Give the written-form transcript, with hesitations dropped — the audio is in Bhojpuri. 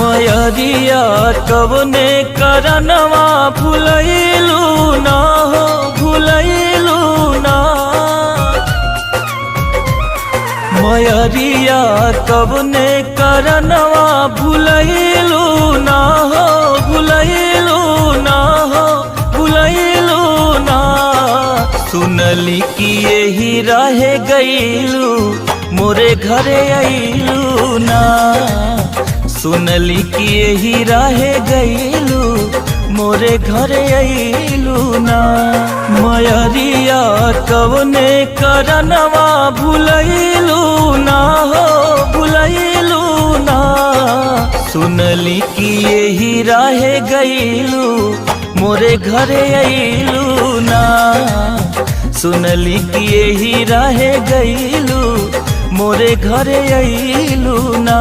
मयरिया कवने करनवा भुलैलू ना हो भुलैलू ना। मयरिया कवने करनवा भुलैलू ना हो भुलैलू ना हो भुलैलू ना। सुनली कि यही रहे गईलू मोरे घरे अइलू ना। सुनली कि यही रहे गईलू मोरे घरे अइलू ना। मयरिया कवने करनवा भुलैलू ना हो भुलैलू ना। सुनली कि यही रहे गईलू मोरे घरे अइलू ना। सुनली कि यही रहे गईलू मोरे घरे अइलू ना।